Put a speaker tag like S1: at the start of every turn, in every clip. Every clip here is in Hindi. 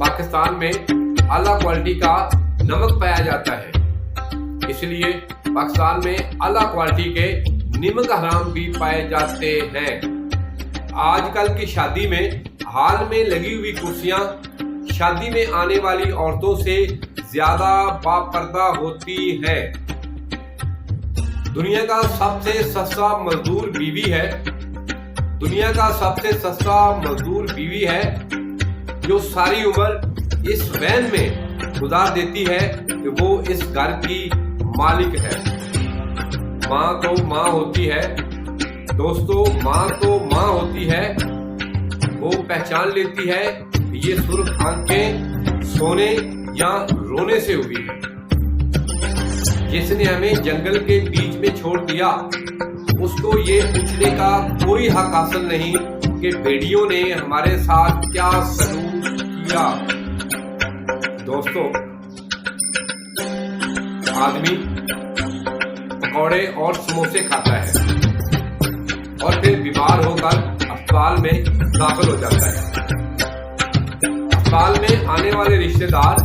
S1: पाकिस्तान में आला क्वालिटी का नमक पाया जाता है, इसलिए पाकिस्तान में आला क्वालिटी के नमक हराम भी पाए जाते हैं। आजकल की शादी में हाल में लगी हुई कुर्सियां शादी में आने वाली औरतों से ज्यादा बापर्दा होती है। दुनिया का सबसे सस्ता मजदूर बीवी है, दुनिया का सबसे सस्ता मजदूर बीवी है जो सारी उम्र इस वहन में गुजार देती है कि वो इस घर की मालिक है। माँ तो माँ होती है दोस्तों, माँ तो माँ होती है। वो पहचान लेती है ये सुर्ख आंखें सोने या रोने से हुई है। जिसने हमें जंगल के बीच में छोड़ दिया उसको ये पूछने का कोई हक हासिल नहीं कि भेड़ियों ने हमारे साथ क्या सलूक किया। दोस्तों, आदमी पकौड़े और समोसे खाता है और फिर बीमार होकर अस्पताल में दाखिल हो जाता है। अस्पताल में आने वाले रिश्तेदार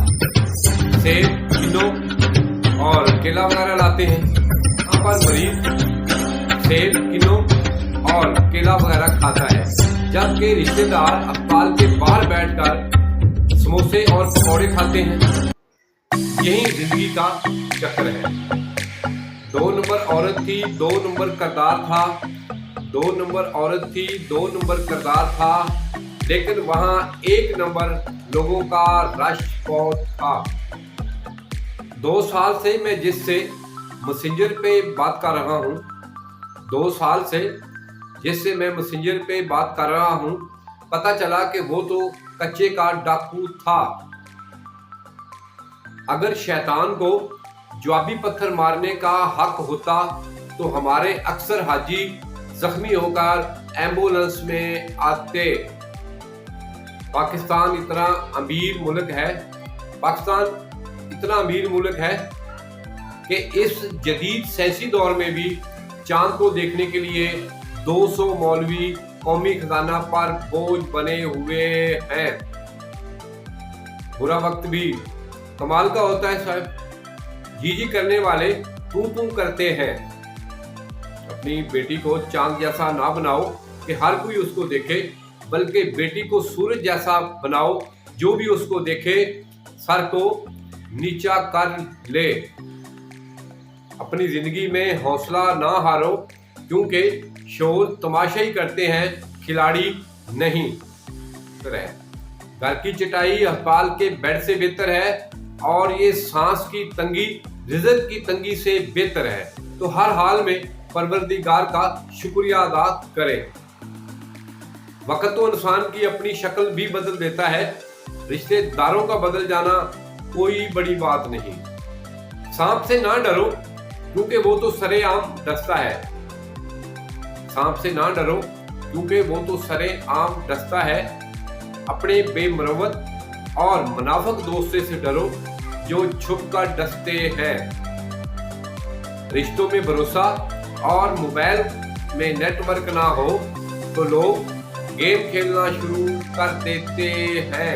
S1: सेब, किलो और केला वगैरह लाते हैं। यहाँ पर मरीज सेब, किलो और केला वगैरह खाता है, जबकि रिश्तेदार अस्पताल के बाहर बैठकर समोसे और पकौड़े खाते हैं। यही जिंदगी का चक्र है। 2 नंबर औरत थी, 2 नंबर किरदार था, 2 नंबर औरत थी, 2 नंबर किरदार था, लेकिन वहां 1 नंबर लोगों का रश बहुत था। 2 साल से मैं जिससे मैसेंजर पे बात कर रहा हूँ, 2 साल से जिससे मैं मैसेंजर पे बात कर रहा हूँ, पता चला कि वो तो कच्चे का डाकू था। अगर शैतान को जवाबी पत्थर मारने का हक होता तो हमारे अक्सर हाजी जख्मी होकर एम्बुलेंस में आते। पाकिस्तान इतना अमीर मुल्क है, पाकिस्तान इतना अमीर मुल्क है कि इस जदीद साइंसी दौर में भी चांद को देखने के लिए 200 मौलवी कौमी खजाना पर बोझ बने हुए हैं। बुरा वक्त भी कमाल का होता है साहब। जी करने वाले तू करते हैं। अपनी बेटी को चांद जैसा ना बनाओ कि हर कोई उसको देखे, बल्कि बेटी को सूरज जैसा बनाओ, जो भी उसको देखे सर को नीचा कर ले। अपनी जिंदगी में हौसला ना हारो, क्योंकि शोर तमाशा ही करते हैं, खिलाड़ी नहीं। घर की चटाई अस्पताल के बेड से बेहतर है और ये सांस की तंगी रिज़्क की तंगी से बेहतर है। तो हर हाल में परवरदिगार का शुक्रिया अदा करें। वक्त तो इंसान की अपनी शक्ल भी बदल देता है, रिश्तेदारों का बदल जाना कोई बड़ी बात नहीं। सांप से ना डरो, क्योंकि वो तो सरेआम डसता है। सांप से ना डरो, क्योंकि वो तो सरेआम डसता है। अपने बेमरवत और मुनाफिक दोस्तों से डरो जो छुप कर डसते हैं। रिश्तों में भरोसा और मोबाइल में नेटवर्क ना हो तो लोग गेम खेलना शुरू कर देते हैं।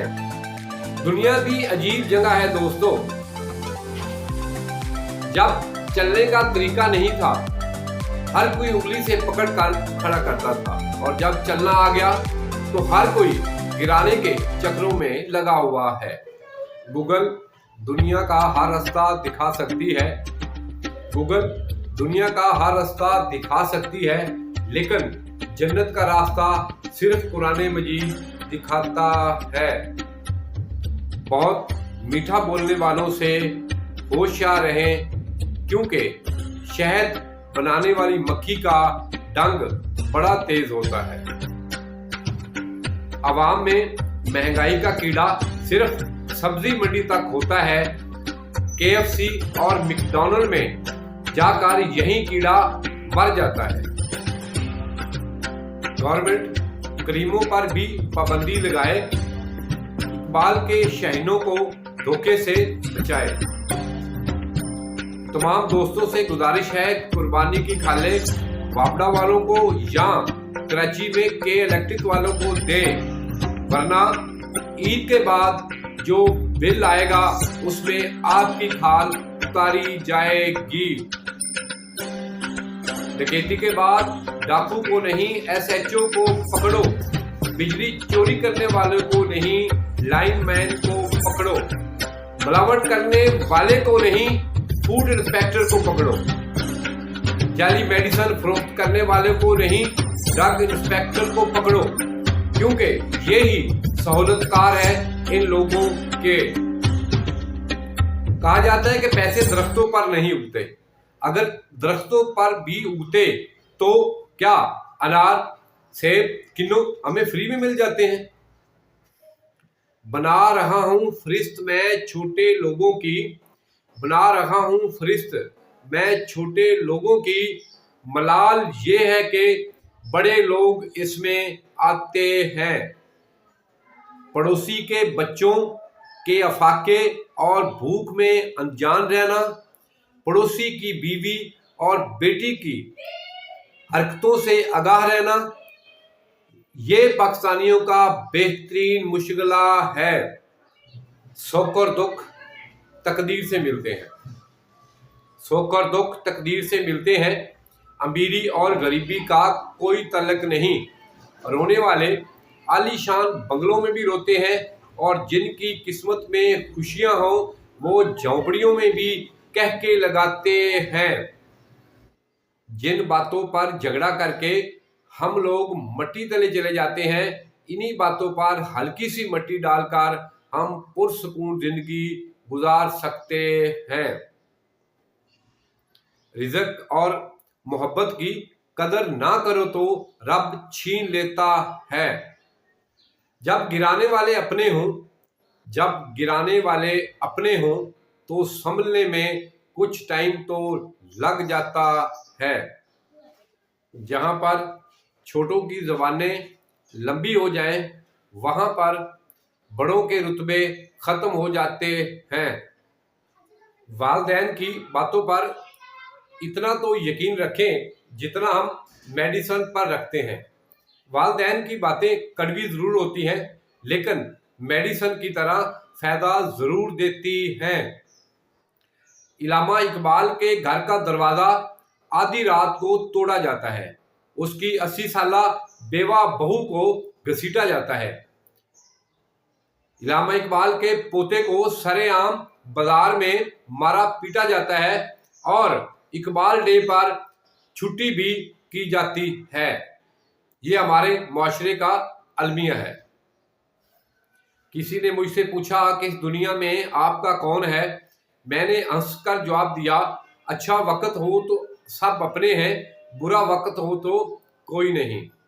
S1: दुनिया भी अजीब जगह है दोस्तों। जब चलने का तरीका नहीं था, हर कोई उंगली से पकड़ कर खड़ा करता था, और जब चलना आ गया तो हर कोई गिराने के चक्रों में लगा हुआ है। गूगल दुनिया का हर रास्ता दिखा सकती है, गूगल दुनिया का हर रास्ता दिखा सकती है, लेकिन जन्नत का रास्ता सिर्फ कुरान मजीद दिखाता है। बहुत मीठा बोलने वालों से होशियार रहें, क्योंकि शहद बनाने वाली मक्खी का डंग बड़ा तेज होता है। अवाम में महंगाई का कीड़ा सिर्फ सब्जी मंडी तक होता है। KFC और मैकडॉनल्ड में जाकर यही कीड़ा मर जाता है। गवर्नमेंट क्रीमों पर भी पाबंदी लगाए, इकबाल के शहीनों को धोखे से बचाए। तमाम दोस्तों से गुजारिश है, कुर्बानी की खाले वापड़ा वालों को या कराची में के इलेक्ट्रिक वालों को दें, वरना ईद के बाद जो बिल आएगा उसमें आपकी खाल उतारी जाएगी। डकैती के बाद डाकू को नहीं SHO को पकड़ो, बिजली चोरी करने वालों को नहीं लाइनमैन को पकड़ो, मिलावट करने वाले को नहीं फूड इंस्पेक्टर को पकड़ो, जाली मेडिसिन फरोख्त करने वाले को नहीं ड्रग इंस्पेक्टर को पकड़ो, क्योंकि ये ही सहूलतकार है इन लोगों के। कहा जाता है कि पैसे दरख्तों पर नहीं उगते, अगर दरख्तों पर भी उगते तो क्या अनार सेब किन्नू हमें फ्री में मिल जाते हैं। बना रहा हूं फरिश्त मैं छोटे लोगों की, बना रहा हूं फरिश्त मैं छोटे लोगों की, मलाल ये है कि बड़े लोग इसमें आते हैं। पड़ोसी के बच्चों के अफाके और भूख में अनजान रहना, पड़ोसी की बीवी और बेटी की हरकतों से आगाह रहना, ये पाकिस्तानियों का बेहतरीन मुशगला है। सुख और दुख तकदीर से मिलते हैं, सुख और दुख तकदीर से मिलते हैं, अमीरी और गरीबी का कोई तल्लक नहीं। रोने वाले आलीशान बंगलों में भी रोते हैं और जिनकी किस्मत में खुशियां हों वो झोंपड़ियों में भी कह के लगाते हैं। जिन बातों पर झगड़ा करके हम लोग मट्टी तले चले जाते हैं, इन्हीं बातों पर हल्की सी मट्टी डालकर हम पुरसुकून जिंदगी गुजार सकते हैं। रिज़्क और मोहब्बत की कदर ना करो तो रब छीन लेता है। जब गिराने वाले अपने हों, जब गिराने वाले अपने हों तो संभलने में कुछ टाइम तो लग जाता है। जहां पर छोटों की ज़बानें लंबी हो जाएं, वहां पर बड़ों के रुतबे ख़त्म हो जाते हैं। वालिदैन की बातों पर इतना तो यकीन रखें जितना हम मेडिसिन पर रखते हैं। वालिदैन की बातें कड़वी ज़रूर होती हैं, लेकिन मेडिसिन की तरह फ़ायदा ज़रूर देती हैं। इल्लामा इकबाल के घर का दरवाज़ा आधी रात को तोड़ा जाता है, उसकी 80 साला बेवा बहू को घसीटा जाता है। इल्लामा इकबाल के पोते को सरेआम बाजार में मारा पीटा जाता है और इकबाल डे पर छुट्टी भी की जाती है। ये हमारे माशरे का अलमिया है। किसी ने मुझसे पूछा कि इस दुनिया में आपका कौन है। मैंने हंसकर जवाब दिया, अच्छा वक्त हो तो सब अपने हैं, बुरा वक्त हो तो कोई नहीं।